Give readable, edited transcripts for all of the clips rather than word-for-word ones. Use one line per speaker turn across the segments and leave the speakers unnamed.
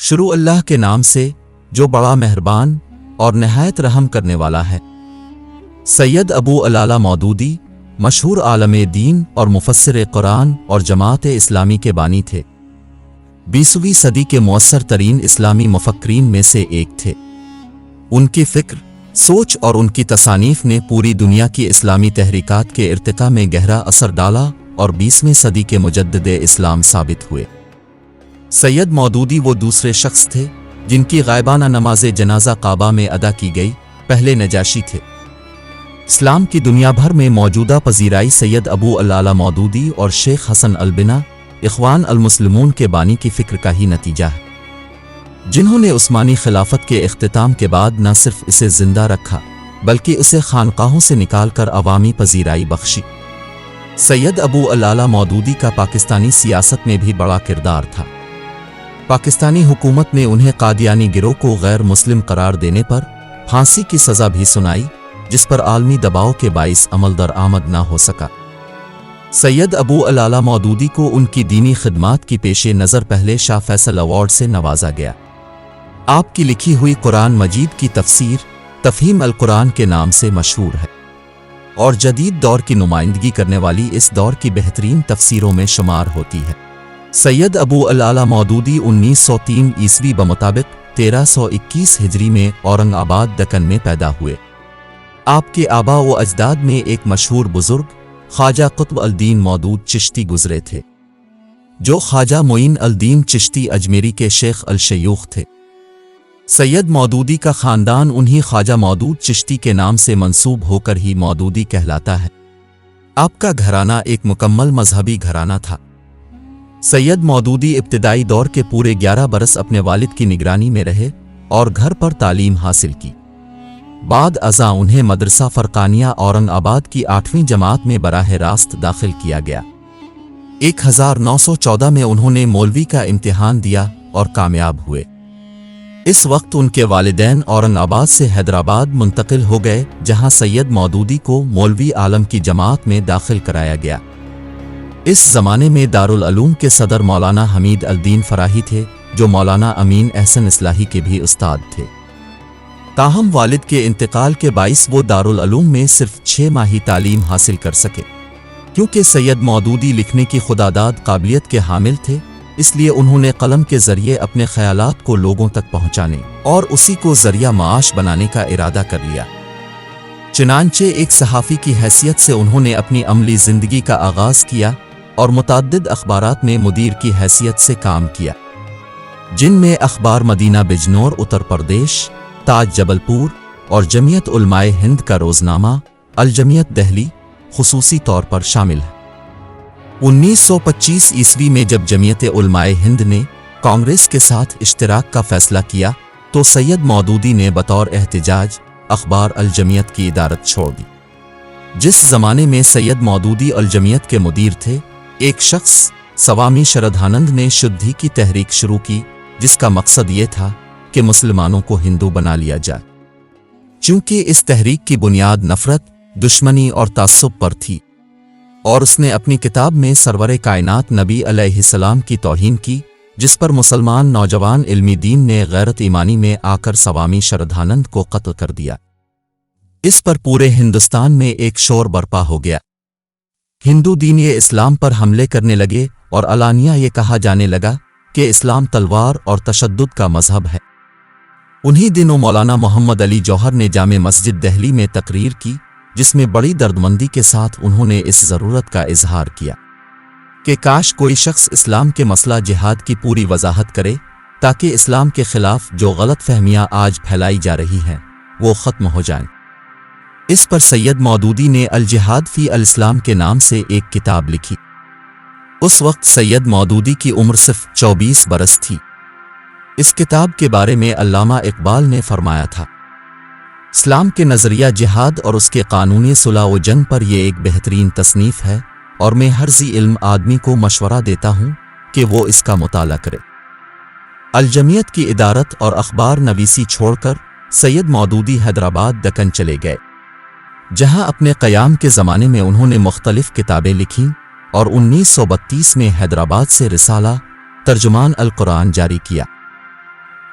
شروع اللہ کے نام سے جو بڑا مہربان اور نہایت رحم کرنے والا ہے۔ سید ابو العلا مودودی مشہور عالم دین اور مفسر قرآن اور جماعت اسلامی کے بانی تھے۔ 20ویں صدی کے مؤثر ترین اسلامی مفکرین میں سے ایک تھے۔ ان کی فکر، سوچ اور ان کی تصانیف نے پوری دنیا کی اسلامی تحریکات کے ارتقاء میں گہرا اثر ڈالا اور 20ویں صدی کے مجدد اسلام ثابت ہوئے۔ سید مودودی وہ دوسرے شخص تھے جن کی غائبانہ نماز جنازہ کعبہ میں ادا کی گئی، پہلے نجاشی تھے۔ اسلام کی دنیا بھر میں موجودہ پذیرائی سید ابو العلا مودودی اور شیخ حسن البنا اخوان المسلمون کے بانی کی فکر کا ہی نتیجہ ہے، جنہوں نے عثمانی خلافت کے اختتام کے بعد نہ صرف اسے زندہ رکھا بلکہ اسے خانقاہوں سے نکال کر عوامی پذیرائی بخشی۔ سید ابو العلا مودودی کا پاکستانی سیاست میں بھی بڑا کردار تھا۔ پاکستانی حکومت نے انہیں قادیانی گروہ کو غیر مسلم قرار دینے پر پھانسی کی سزا بھی سنائی، جس پر عالمی دباؤ کے باعث عمل درآمد نہ ہو سکا۔ سید ابو العلا مودودی کو ان کی دینی خدمات کی پیش نظر پہلے شاہ فیصل ایوارڈ سے نوازا گیا۔ آپ کی لکھی ہوئی قرآن مجید کی تفسیر تفہیم القرآن کے نام سے مشہور ہے اور جدید دور کی نمائندگی کرنے والی اس دور کی بہترین تفسیروں میں شمار ہوتی ہے۔ سید ابو العلا مودودی 1903 عیسوی بمطابق 1321 ہجری میں اورنگ آباد دکن میں پیدا ہوئے۔ آپ کے آبا و اجداد میں ایک مشہور بزرگ خواجہ قطب الدین مودود چشتی گزرے تھے، جو خواجہ معین الدین چشتی اجمیری کے شیخ الشیوخ تھے۔ سید مودودی کا خاندان انہی خواجہ مودود چشتی کے نام سے منسوب ہو کر ہی مودودی کہلاتا ہے۔ آپ کا گھرانہ ایک مکمل مذہبی گھرانہ تھا۔ سید مودودی ابتدائی دور کے پورے 11 برس اپنے والد کی نگرانی میں رہے اور گھر پر تعلیم حاصل کی۔ بعد ازاں انہیں مدرسہ فرقانیہ اورنگ آباد کی 8ویں جماعت میں براہ راست داخل کیا گیا۔ 1914 میں انہوں نے مولوی کا امتحان دیا اور کامیاب ہوئے۔ اس وقت ان کے والدین اورنگ آباد سے حیدرآباد منتقل ہو گئے، جہاں سید مودودی کو مولوی عالم کی جماعت میں داخل کرایا گیا۔ اس زمانے میں دارالعلوم کے صدر مولانا حمید الدین فراہی تھے، جو مولانا امین احسن اصلاحی کے بھی استاد تھے۔ تاہم والد کے انتقال کے باعث وہ دارالعلوم میں صرف 6 ماہی تعلیم حاصل کر سکے۔ کیونکہ سید مودودی لکھنے کی خودداد قابلیت کے حامل تھے، اس لیے انہوں نے قلم کے ذریعے اپنے خیالات کو لوگوں تک پہنچانے اور اسی کو ذریعہ معاش بنانے کا ارادہ کر لیا۔ چنانچہ ایک صحافی کی حیثیت سے انہوں نے اپنی عملی زندگی کا آغاز کیا اور متعدد اخبارات میں مدیر کی حیثیت سے کام کیا، جن میں اخبار مدینہ بجنور اتر پردیش، تاج جبل پور اور جمعیت علماء ہند کا روزنامہ الجمعیت دہلی خصوصی طور پر شامل ہے۔ 1925 عیسوی میں جب جمعیت علماء ہند نے کانگریس کے ساتھ اشتراک کا فیصلہ کیا تو سید مودودی نے بطور احتجاج اخبار الجمعیت کی ادارت چھوڑ دی۔ جس زمانے میں سید مودودی الجمعیت کے مدیر تھے، ایک شخص سوامی شردھانند نے شدھی کی تحریک شروع کی، جس کا مقصد یہ تھا کہ مسلمانوں کو ہندو بنا لیا جائے۔ چونکہ اس تحریک کی بنیاد نفرت، دشمنی اور تعصب پر تھی، اور اس نے اپنی کتاب میں سرور کائنات نبی علیہ السلام کی توہین کی، جس پر مسلمان نوجوان علمی دین نے غیرت ایمانی میں آ کر سوامی شردھانند کو قتل کر دیا۔ اس پر پورے ہندوستان میں ایک شور برپا ہو گیا۔ ہندو دین اسلام پر حملے کرنے لگے اور علانیہ یہ کہا جانے لگا کہ اسلام تلوار اور تشدد کا مذہب ہے۔ انہی دنوں مولانا محمد علی جوہر نے جامع مسجد دہلی میں تقریر کی، جس میں بڑی دردمندی کے ساتھ انہوں نے اس ضرورت کا اظہار کیا کہ کاش کوئی شخص اسلام کے مسئلہ جہاد کی پوری وضاحت کرے، تاکہ اسلام کے خلاف جو غلط فہمیاں آج پھیلائی جا رہی ہیں وہ ختم ہو جائیں۔ اس پر سید مودودی نے الجہاد فی الاسلام کے نام سے ایک کتاب لکھی۔ اس وقت سید مودودی کی عمر صرف 24 برس تھی۔ اس کتاب کے بارے میں علامہ اقبال نے فرمایا تھا، اسلام کے نظریہ جہاد اور اس کے قانونی صلح و جنگ پر یہ ایک بہترین تصنیف ہے، اور میں ہر ذی علم آدمی کو مشورہ دیتا ہوں کہ وہ اس کا مطالعہ کرے۔ الجمعیت کی ادارت اور اخبار نویسی چھوڑ کر سید مودودی حیدرآباد دکن چلے گئے، جہاں اپنے قیام کے زمانے میں انہوں نے مختلف کتابیں لکھیں اور 1932 میں حیدرآباد سے رسالہ ترجمان القرآن جاری کیا۔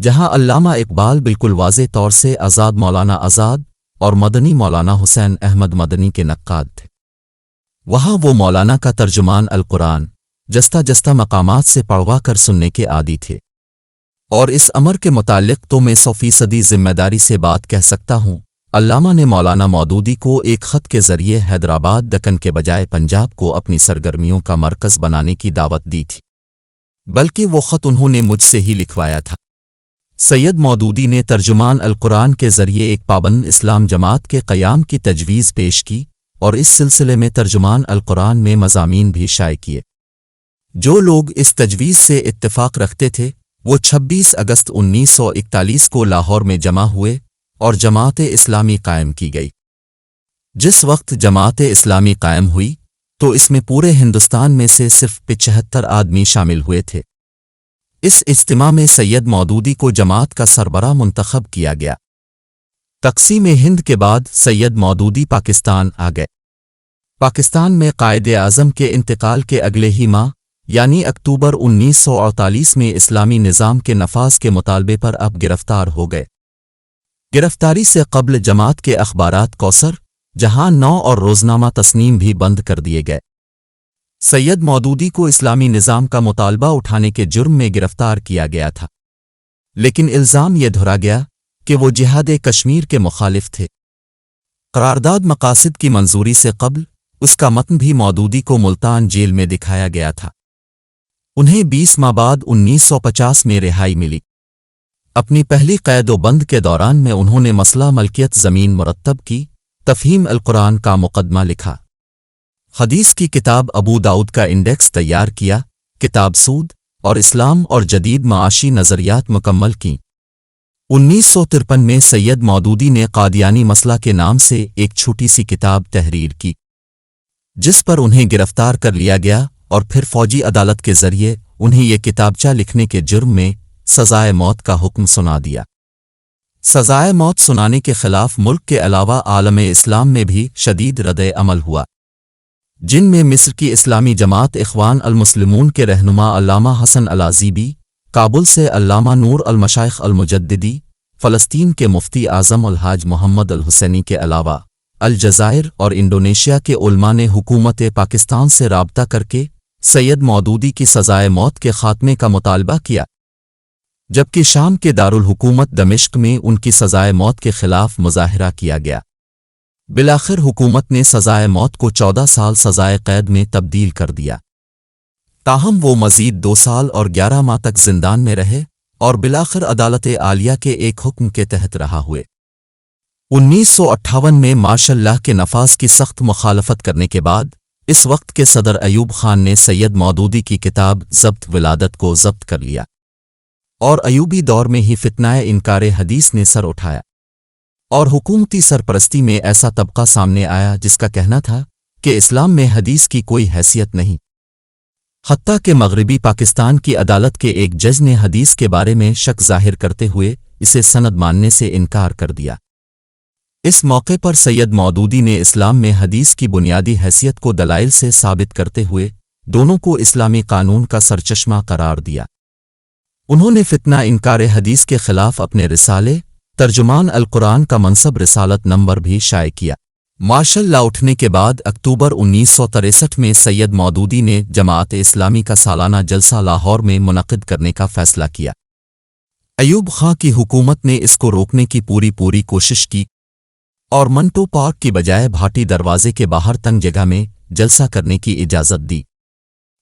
جہاں علامہ اقبال بالکل واضح طور سے آزاد مولانا آزاد اور مدنی مولانا حسین احمد مدنی کے نقاد تھے، وہاں وہ مولانا کا ترجمان القرآن جستہ جستہ مقامات سے پڑھوا کر سننے کے عادی تھے، اور اس امر کے متعلق تو میں 100% ذمہ داری سے بات کہہ سکتا ہوں۔ علامہ نے مولانا مودودی کو ایک خط کے ذریعے حیدرآباد دکن کے بجائے پنجاب کو اپنی سرگرمیوں کا مرکز بنانے کی دعوت دی تھی، بلکہ وہ خط انہوں نے مجھ سے ہی لکھوایا تھا۔ سید مودودی نے ترجمان القرآن کے ذریعے ایک پابند اسلام جماعت کے قیام کی تجویز پیش کی اور اس سلسلے میں ترجمان القرآن میں مضامین بھی شائع کیے۔ جو لوگ اس تجویز سے اتفاق رکھتے تھے وہ 26 اگست 1941 کو لاہور میں جمع ہوئے اور جماعت اسلامی قائم کی گئی۔ جس وقت جماعت اسلامی قائم ہوئی تو اس میں پورے ہندوستان میں سے صرف 75 آدمی شامل ہوئے تھے۔ اس اجتماع میں سید مودودی کو جماعت کا سربراہ منتخب کیا گیا۔ تقسیم ہند کے بعد سید مودودی پاکستان آ گئے۔ پاکستان میں قائد اعظم کے انتقال کے اگلے ہی ماہ یعنی اکتوبر 1948 میں اسلامی نظام کے نفاذ کے مطالبے پر اب گرفتار ہو گئے۔ گرفتاری سے قبل جماعت کے اخبارات کوثر، جہاں 9 اور روزنامہ تسنیم بھی بند کر دیے گئے۔ سید مودودی کو اسلامی نظام کا مطالبہ اٹھانے کے جرم میں گرفتار کیا گیا تھا، لیکن الزام یہ دھرا گیا کہ وہ جہاد کشمیر کے مخالف تھے۔ قرارداد مقاصد کی منظوری سے قبل اس کا متن بھی مودودی کو ملتان جیل میں دکھایا گیا تھا۔ انہیں 20 ماہ بعد 1950 میں رہائی ملی۔ اپنی پہلی قید و بند کے دوران میں انہوں نے مسئلہ ملکیت زمین مرتب کی، تفہیم القرآن کا مقدمہ لکھا، حدیث کی کتاب ابو داؤد کا انڈیکس تیار کیا، کتاب سود اور اسلام اور جدید معاشی نظریات مکمل کیں۔ 1953 میں سید مودودی نے قادیانی مسئلہ کے نام سے ایک چھوٹی سی کتاب تحریر کی، جس پر انہیں گرفتار کر لیا گیا اور پھر فوجی عدالت کے ذریعے انہیں یہ کتابچہ لکھنے کے جرم میں سزائے موت کا حکم سنا دیا۔ سزائے موت سنانے کے خلاف ملک کے علاوہ عالم اسلام میں بھی شدید رد عمل ہوا، جن میں مصر کی اسلامی جماعت اخوان المسلمون کے رہنما علامہ حسن العزیبی، کابل سے علامہ نور المشائخ المجددی، فلسطین کے مفتی اعظم الحاج محمد الحسینی کے علاوہ الجزائر اور انڈونیشیا کے علماء نے حکومت پاکستان سے رابطہ کر کے سید مودودی کی سزائے موت کے خاتمے کا مطالبہ کیا، جبکہ شام کے دارالحکومت دمشق میں ان کی سزائے موت کے خلاف مظاہرہ کیا گیا۔ بالآخر حکومت نے سزائے موت کو 14 سال سزائے قید میں تبدیل کر دیا، تاہم وہ مزید 2 سال اور 11 ماہ تک زندان میں رہے اور بالآخر عدالت عالیہ کے ایک حکم کے تحت رہا ہوئے۔ 1958 میں مارشل لاء کے نفاذ کی سخت مخالفت کرنے کے بعد اس وقت کے صدر ایوب خان نے سید مودودی کی کتاب ضبط ولادت کو ضبط کر لیا، اور ایوبی دور میں ہی فتنہ انکار حدیث نے سر اٹھایا، اور حکومتی سرپرستی میں ایسا طبقہ سامنے آیا جس کا کہنا تھا کہ اسلام میں حدیث کی کوئی حیثیت نہیں، حتیٰ کہ مغربی پاکستان کی عدالت کے ایک جج نے حدیث کے بارے میں شک ظاہر کرتے ہوئے اسے سند ماننے سے انکار کر دیا۔ اس موقع پر سید مودودی نے اسلام میں حدیث کی بنیادی حیثیت کو دلائل سے ثابت کرتے ہوئے دونوں کو اسلامی قانون کا سرچشمہ قرار دیا۔ انہوں نے فتنہ انکار حدیث کے خلاف اپنے رسالے ترجمان القرآن کا منصب رسالت نمبر بھی شائع کیا۔ مارشل لاء اٹھنے کے بعد اکتوبر 1963 میں سید مودودی نے جماعت اسلامی کا سالانہ جلسہ لاہور میں منعقد کرنے کا فیصلہ کیا۔ ایوب خان کی حکومت نے اس کو روکنے کی پوری کوشش کی اور منٹو پارک کی بجائے بھاٹی دروازے کے باہر تنگ جگہ میں جلسہ کرنے کی اجازت دی۔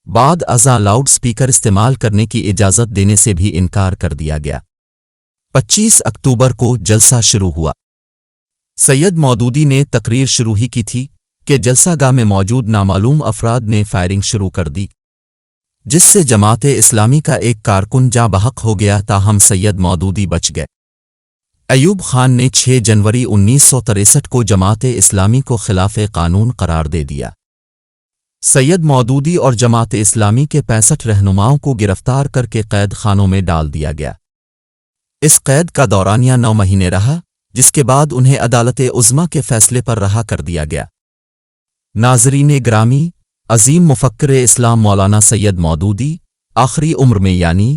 بعد ازاں لاؤڈ سپیکر استعمال کرنے کی اجازت دینے سے بھی انکار کر دیا گیا۔ 25 اکتوبر کو جلسہ شروع ہوا۔ سید مودودی نے تقریر شروع ہی کی تھی کہ جلسہ گاہ میں موجود نامعلوم افراد نے فائرنگ شروع کر دی، جس سے جماعت اسلامی کا ایک کارکن جاں بحق ہو گیا، تاہم سید مودودی بچ گئے۔ ایوب خان نے 6 جنوری 1963 کو جماعت اسلامی کو خلاف قانون قرار دے دیا۔ سید مودودی اور جماعت اسلامی کے 65 رہنماؤں کو گرفتار کر کے قید خانوں میں ڈال دیا گیا۔ اس قید کا دورانیہ 9 مہینے رہا، جس کے بعد انہیں عدالت عظمیٰ کے فیصلے پر رہا کر دیا گیا۔ ناظرین گرامی، عظیم مفکر اسلام مولانا سید مودودی آخری عمر میں یعنی